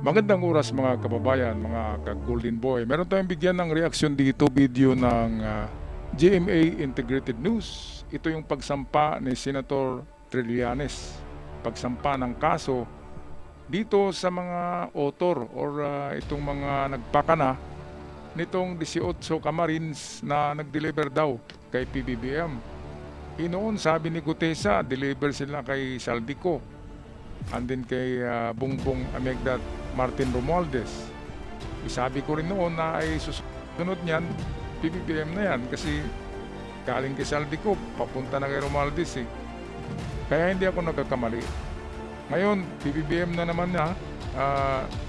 Magandang oras mga kababayan, mga ka-Golden Boy. Meron tayong bigyan ng reaksyon dito, video ng GMA Integrated News. Ito yung pagsampa ni Senator Trillanes. Pagsampa ng kaso dito sa mga author or itong mga nagpakana nitong 18 Camarines na nag-deliver daw kay PBBM. Inoon sabi ni Gutesa, deliver sila kay Saldico and then kay Bongbong Amegdat Martin Romualdez. Isabi ko rin noon na ay susunod niyan, PBBM na yan kasi galing kay Saldico, papunta na kay Romualdez eh. Kaya hindi ako nagkakamali. Ngayon, PBBM na naman niya,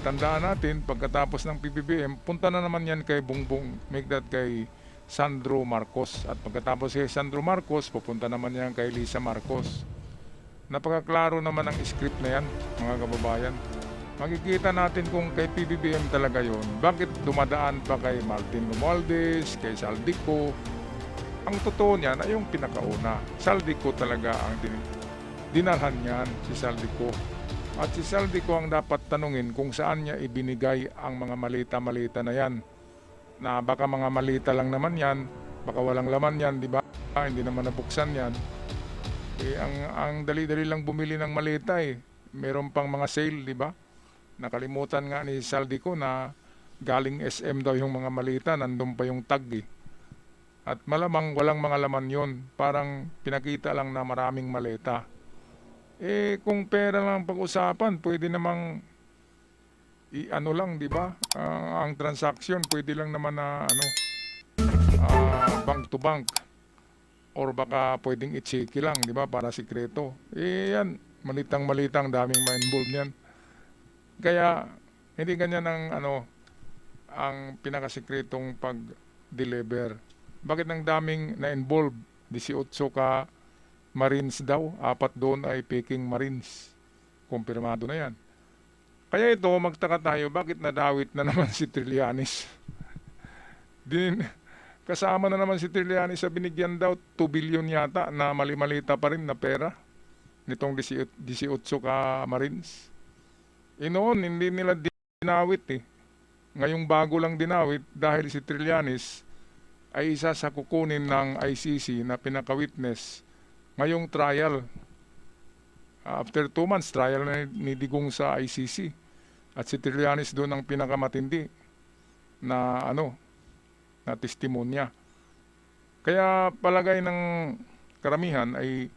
tandaan natin, pagkatapos ng PBBM, punta na naman yan kay Bongbong Amegdat kay Sandro Marcos. At pagkatapos kay Sandro Marcos, pupunta naman yan kay Lisa Marcos. Napakaklaro naman ang script na yan, mga kababayan. Makikita natin kung kay PBBM talaga yon. Bakit dumadaan pa kay Martin Romualdez, kay Saldico? Ang totoo niyan ay yung pinakauna. Saldico talaga ang dinalhan niyan, si Saldico. At si Saldico ang dapat tanungin kung saan niya ibinigay ang mga malita-malita na yan. Na baka mga malita lang naman yan, baka walang laman yan, di ba? Hindi naman nabuksan yan. Ang dali-dali lang bumili ng malita eh. Meron pang mga sale, di ba? Nakalimutan nga ni Saldico na galing SM daw yung mga malita, nandun pa yung tag eh. At malamang walang mga laman yon, parang pinakita lang na maraming malita. Kung pera lang pag-usapan, pwede namang ano lang, di ba? Ang transaction pwede lang naman na bank to bank. Or baka pwedeng i-checky lang, di ba, para sikreto. Yan, malitang-malitang, daming ma-involve niyan. Kaya, hindi ganyan ang pinakasikretong pag-deliver. Bakit ang daming na-involve? 18 ka Marines daw, 4 doon ay Peking Marines. Kumpirmado na yan. Kaya ito, magtaka tayo, bakit nadawit na naman si Trillanes? Kasama na naman si Trillanes sa binigyan daw 2 billion yata na mali-malita pa rin na pera nitong 18 ka Marines. Noon, hindi nila dinawit eh. Ngayong bago lang dinawit dahil si Trillanes ay isa sa kukunin ng ICC na pinaka-witness ngayong trial. After 2 months, trial na ni Digong sa ICC. At si Trillanes doon ang pinakamatindi na na testimonya. Kaya palagay ng karamihan ay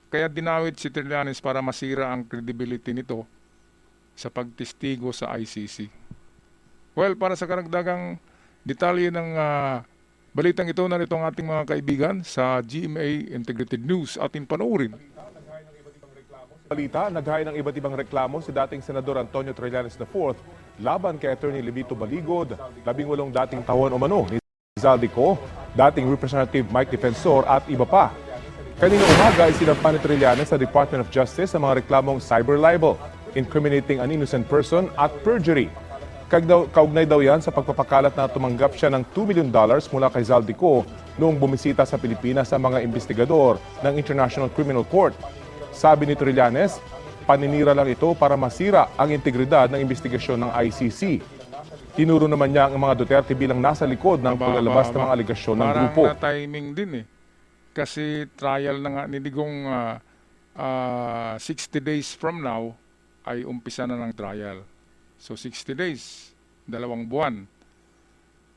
kaya dinawit si Trillanes para masira ang credibility nito sa pagtestigo sa ICC. Well, para sa karagdagang detalye ng balitang ito, narito ang ating mga kaibigan sa GMA Integrated News. Atin panoorin. Balita, naghain ng iba't ibang reklamo si dating Senador Antonio Trillanes IV laban kay Attorney Levito Baligod, 18 dating tauhan umano ni Zaldico, dating Representative Mike Defensor at iba pa. Kanina umaga ay sinampa ni Trillanes sa Department of Justice sa mga reklamong cyber libel, incriminating an innocent person at perjury. Kaugnay daw yan sa pagpapakalat na tumanggap siya ng $2 million mula kay Zaldico noong bumisita sa Pilipinas sa mga investigador ng International Criminal Court. Sabi ni Trillanes, paninira lang ito para masira ang integridad ng investigasyon ng ICC. Tinuro naman niya ang mga Duterte bilang nasa likod ng paglalabas ng mga aligasyon ng grupo. Parang na-timing din eh. Kasi trial na nga ni Digong 60 days from now ay umpisa na ng trial. So 60 days, 2 buwan.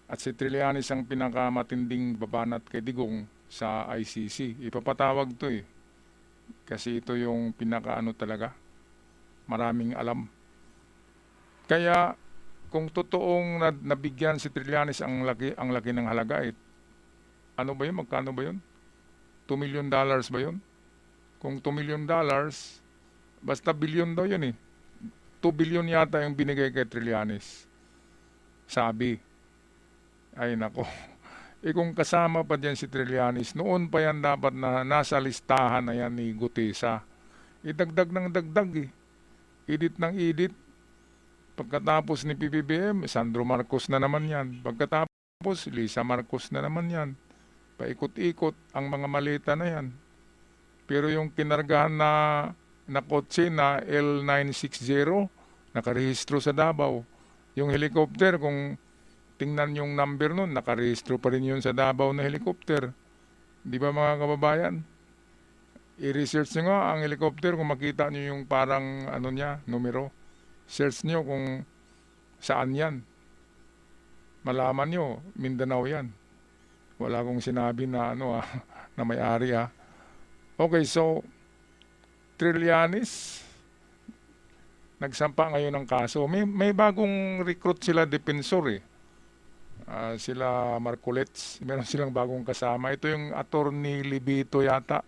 At si Trillanes ang pinakamatinding babanat kay Digong sa ICC. Ipapatawag to eh. Kasi ito yung pinakaano talaga, maraming alam. Kaya kung totoong nabigyan si Trillanes ang laki ng halaga, ano ba yun? Magkano ba yun? $2 million ba yun? Kung $2 million, basta billion daw yun eh. 2 billion yata yung binigay kay Trillanes. Sabi. Ay nako. Kung kasama pa dyan si Trillanes, noon pa yan dapat na nasa listahan na yan ni Gutesa. Idagdag ng dagdag eh. Edit ng edit. Pagkatapos ni PBBM, Sandro Marcos na naman yan. Pagkatapos, Lisa Marcos na naman yan. Paikot-ikot ang mga malita na yan. Pero yung kinargahan na kotse na L960, nakarehistro sa Davao. Yung helicopter, kung tingnan yung number nun, nakarehistro pa rin yun sa Davao na helicopter. Di ba mga kababayan? I-research nyo nga ang helicopter kung makita nyo yung parang ano niya, numero. Search nyo kung saan yan. Malaman nyo, Mindanao yan. Wala akong sinabi na ano na may-ari Okay, so Trillanes nagsampa ngayon ng kaso. May bagong recruit sila defensor sila Marcolets. Meron silang bagong kasama. Ito yung attorney Libito yata.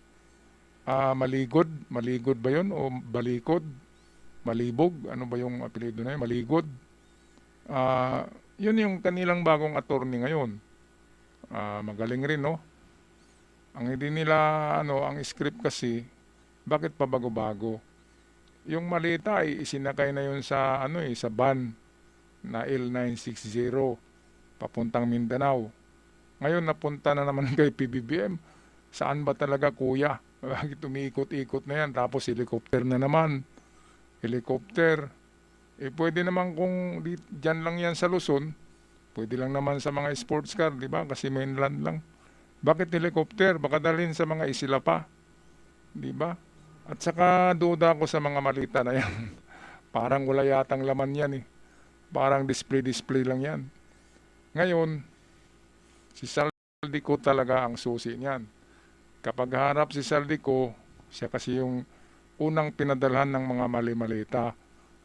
Maligod. Maligod ba yun? O Balikod? Malibog? Ano ba yung apelido na yun? Maligod. Yun yung kanilang bagong attorney ngayon. Magaling rin, no? Ang hindi nila, ang script kasi, bakit pa bago-bago? Yung malita ay isinakay na yun sa, sa van na L960 papuntang Mindanao. Ngayon napunta na naman kay PBBM. Saan ba talaga kuya? Bakit umiikot-ikot na yan? Tapos helicopter na naman. Helicopter. Pwede naman kung dyan lang yan sa Luzon, pwede lang naman sa mga sports car, di ba? Kasi mainland lang. Bakit helicopter? Baka dalhin sa mga isla pa. Di ba? At saka duda ako sa mga malita na yan. Parang wala yatang laman yan Parang display lang yan. Ngayon, si Saldico talaga ang susi niyan. Kapag harap si Saldico, siya kasi yung unang pinadalhan ng mga mali-malita.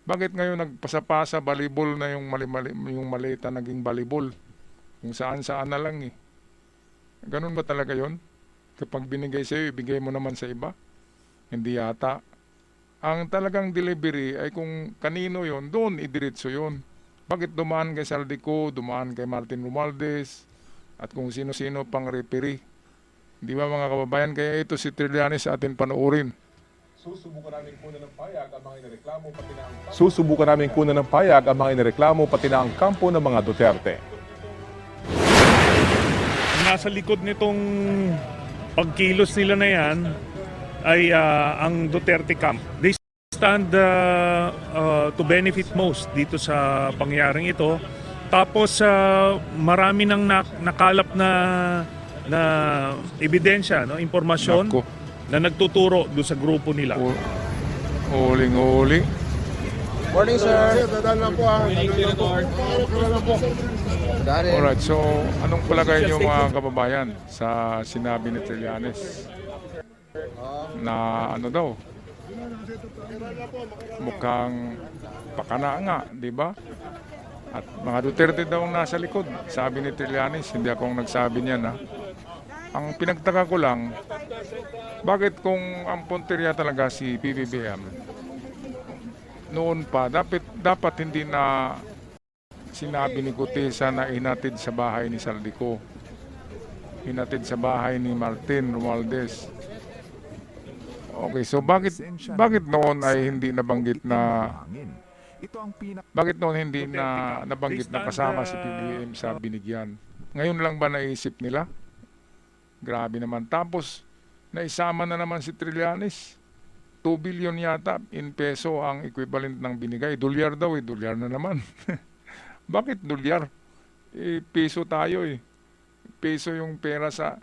Bakit ngayon nagpasapasa balibol na yung malita naging balibol? Kung saan-saan na lang Ganun ba talaga yon? Kapag binigay sa'yo, ibigay mo naman sa iba? Hindi yata. Ang talagang delivery ay kung kanino yon, doon idiretso yon. Bakit dumaan kay Saldico, dumaan kay Martin Romualdez, at kung sino-sino pang referee? Di ba mga kababayan? Kaya ito si Trillanes sa atin panoorin. Susubukan namin kunan ng payag ang mga inireklamo pati na ang kampo ng mga Duterte. Nasa likod nitong pagkilos nila na yan ay ang Duterte camp. They stand to benefit most dito sa pangyaring ito. Tapos marami nang nakalap na ebidensya, impormasyon Nako. na nagtuturo doon sa grupo nila. Huling-huli. Morning, sir. Alright, so anong palagay niyo mga kababayan sa sinabi ni Trillanes? Na daw? Mukhang pakana nga, di ba? At mga Duterte daw nasa likod. Sabi ni Trillanes, hindi akong nagsabi niyan Ang pinagtaka ko lang, bakit kung ang punteriya talaga si PBBM, noon pa, dapat hindi na sinabi ni Gutesa na inatid sa bahay ni Saldico, inatid sa bahay ni Martin Romualdez. Okay, so bakit noon ay hindi nabanggit na nabanggit na kasama si PBBM sa binigyan? Ngayon lang ba naisip nila? Grabe naman. Tapos naisama na naman si Trillanes. 2 billion yata in peso ang equivalent ng binigay. Dolyar daw dolyar na naman. Bakit dolyar? Peso tayo Peso yung pera sa...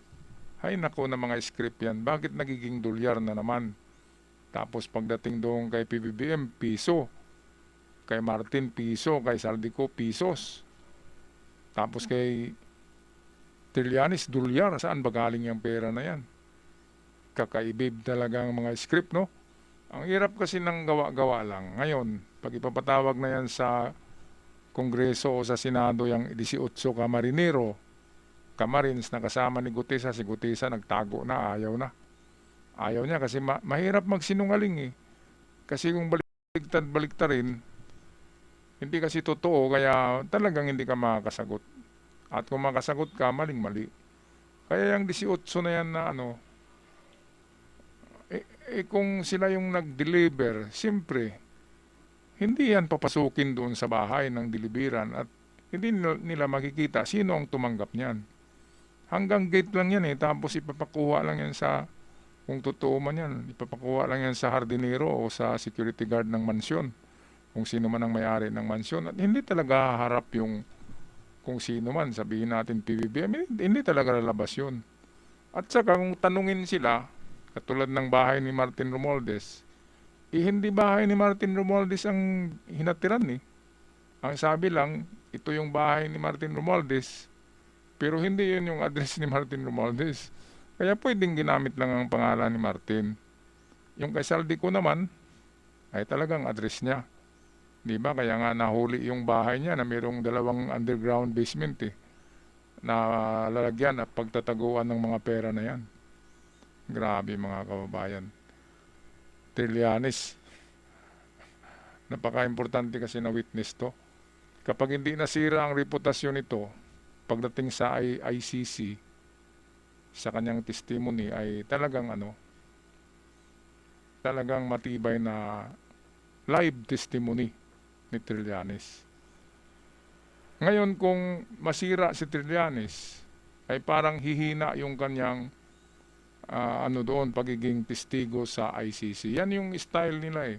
Ay nako na mga script yan. Bakit nagiging dolyar na naman? Tapos pagdating doon kay PBBM, piso. Kay Martin, piso. Kay Saldico, pisos. Tapos kay Trillanes, dolyar. Saan ba galing yung pera na yan? Kakaibib talaga ang mga script, no? Ang hirap kasi ng gawa-gawa lang. Ngayon, pag ipapatawag na yan sa Kongreso o sa Senado yung 18 Camarines na kasama ni Gutesa, si Gutesa nagtago na, ayaw na. Ayaw niya kasi mahirap magsinungaling Kasi kung baliktad-baliktarin, hindi kasi totoo, kaya talagang hindi ka makakasagot. At kung makasagot ka, maling-mali. Kaya yung 18 na yan na kung sila yung nag-deliver, siyempre, hindi yan papasukin doon sa bahay ng deliveran at hindi nila makikita sino ang tumanggap niyan. Hanggang gate lang yan tapos ipapakuha lang yan sa, kung totoo man yan, ipapakuha lang yan sa hardinero o sa security guard ng mansyon. kung sino man ang may-ari ng mansyon. At hindi talaga haharap yung kung sino man, sabihin natin PBB, I mean, hindi talaga lalabas yun. At saka kung tanungin sila, katulad ng bahay ni Martin Romualdez, hindi bahay ni Martin Romualdez ang hinatiran eh. Ang sabi lang, ito yung bahay ni Martin Romualdez, pero hindi yun yung address ni Martin Romualdez. Kaya pwedeng ginamit lang ang pangalan ni Martin. Yung kay Saldico naman, ay talagang address niya. Di ba? Kaya nga nahuli yung bahay niya na mayroong 2 underground basement eh, na lalagyan at pagtataguan ng mga pera na yan. Grabe mga kababayan. Trillanes. Napaka-importante kasi na witness to. Kapag hindi nasira ang reputasyon nito, pagdating sa ICC, sa kanyang testimony ay talagang talagang matibay na live testimony ni Trillanes. Ngayon kung masira si Trillanes, ay parang hihina yung kanyang doon, pagiging testigo sa ICC. Yan yung style nila eh.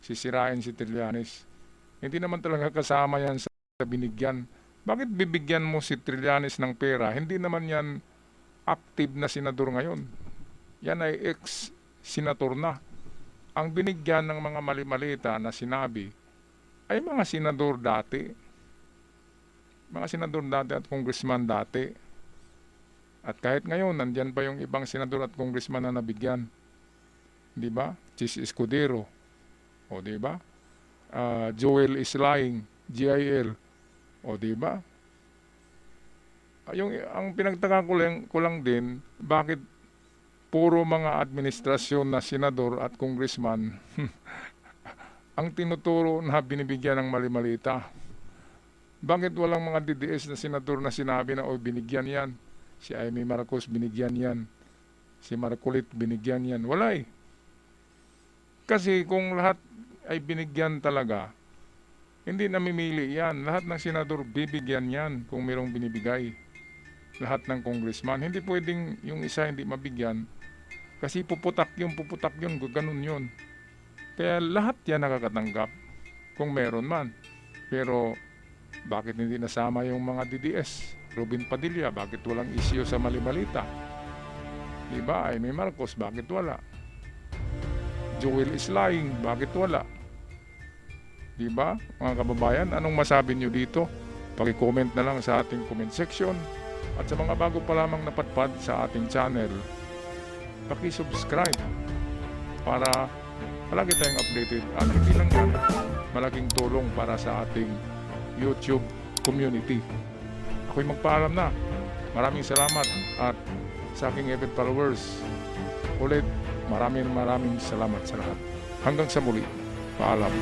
Sisirain si Trillanes. Hindi naman talaga kasama yan sa binigyan. Bakit bibigyan mo si Trillanes ng pera? Hindi naman yan active na senador ngayon. Yan ay ex-senator na. Ang binigyan ng mga mali-malita na sinabi ay mga senador dati. Mga senador dati at congressman dati. At kahit ngayon, nandyan pa yung ibang senador at congressman na nabigyan. Di ba? Chis Escudero. O di ba? Joel Islaing, GIL. O di ba? Ang pinagtaka ko lang din, bakit puro mga administrasyon na senador at congressman ang tinuturo na binibigyan ng mali-malita. Bakit walang mga DDS na senador na sinabi na binigyan yan? Si Amy Marcos binigyan yan. Si Marcolit binigyan yan. Wala eh. Kasi kung lahat ay binigyan talaga, hindi namimili yan. Lahat ng senador bibigyan yan kung mayroong binibigay. Lahat ng congressman. Hindi pwedeng yung isa hindi mabigyan. Kasi puputak yun, ganun yun. Kaya lahat yan nakakatanggap kung meron man. Pero bakit hindi nasama yung mga DDS? Robin Padilla, bakit walang issue sa mali-malita? Diba? Amy Marcos, bakit wala? Joel Islaing, bakit wala? Diba? Mga kababayan, anong masabi nyo dito? Paki-comment na lang sa ating comment section. At sa mga bago pa lamang napadpad sa ating channel, paki-subscribe para palagi tayong updated. At hindi lang yan, malaking tulong para sa ating YouTube community. Ako'y magpaalam na. Maraming salamat at sa aking avid followers, ulit maraming salamat sa lahat. Hanggang sa muli, paalam.